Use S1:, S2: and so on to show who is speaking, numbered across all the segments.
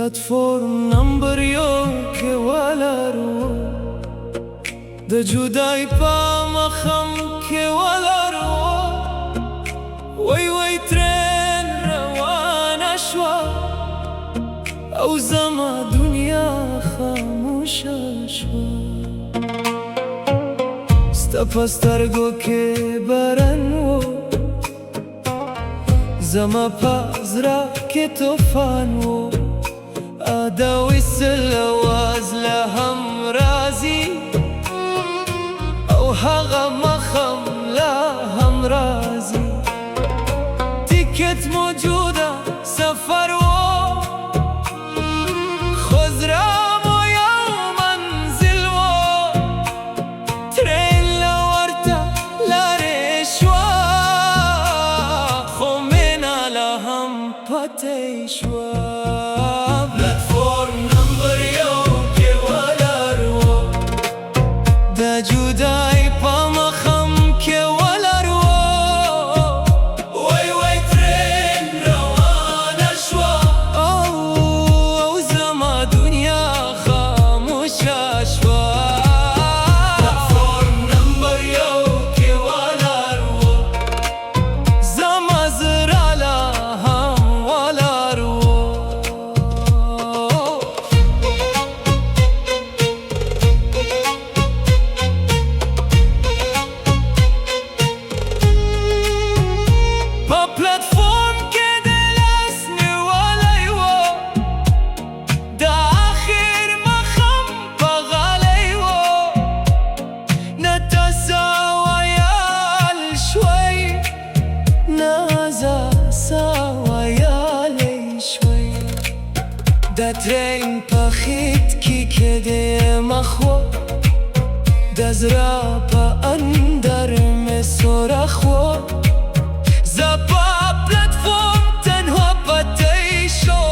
S1: پلتفرم نمبر یک ولرو د جدای پا مخم که ولرو وی وی ترین روان شوا او زما دنیا خاموش شوا ستا پسترگو که برنو زما پازرا که توفانو دا وصل آواز لهم رازی او هغه مخم لهم رازی تیکت موجوده سفر و خزرام و یا منزل و ترین لورتا لرشوا خومنا لهم پتشوا جدای پا مخم که ولرو وی وی ترین روان شوا او زما دنیا خاموش شوا پلتفرم نمبر یک که ولرو زما زرا لهم ولرو دا ترین پخید کی کده مخوا دا زرا پا اندر می سرخوا زبا پلتفرم تنها پتیشو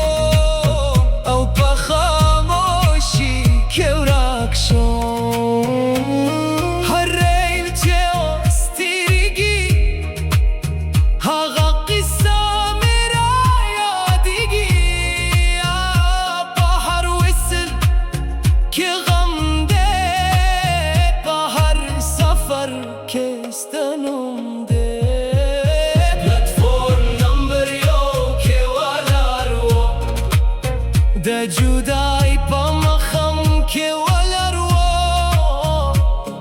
S1: او پا خاموشی که ورک شو هر ریل چه استیرگی هاغا قصه کستنم ده پلتفرم نمبر یک که ولرو دا جدای پا مخم که ولرو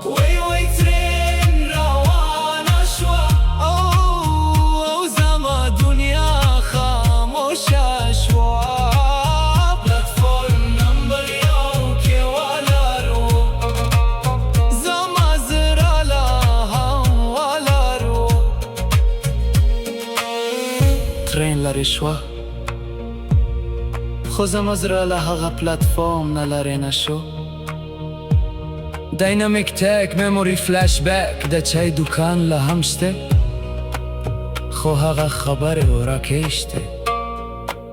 S1: وی وی ترین روان شوا او زما دنیا خاموش شوا پلتفرم نمبر یک که ولرو زما زرا ترین لري شوا خو زما زړه له هغه پلتفرم نه لرې نشو داینامیک تک میموري فلش بک د چای دوکان له هم شته خو هغه خبرې ورکې شته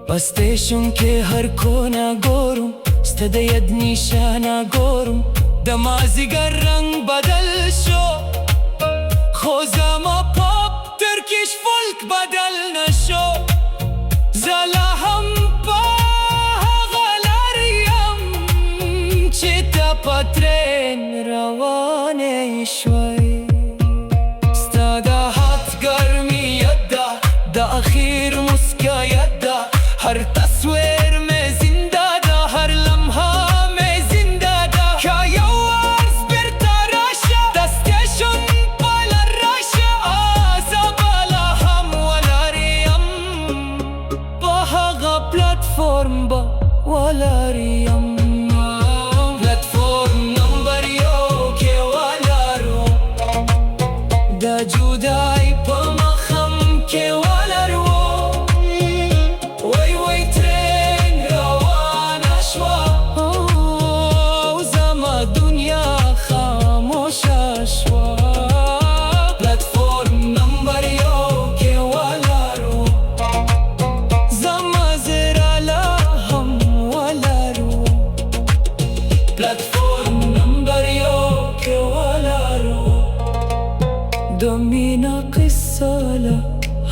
S1: په سټیشن کې هر کونه ګورم ستا د ید نشانه ګورم د مازدیګر رنګ بدل شو خو زما پاپ ترکیش فولک بدل نشو زلا هم پا هغه لریم چې ته په ترین روانې شوی ستا د هات ګرمیت ده د اخیر مسکایت ده هر تصویر مې زنده ده هر لمحه مې زنده ده که یو ورځ بیرته راشه د سټیشن په لار راشه زه به لا هم ولاړ یم په هغه پلتفرم به ولاړ یم پلتفرم نمبر یک که ولرو دا جدای په مخم که ولرو پلتفرم نمبر یک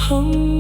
S1: हम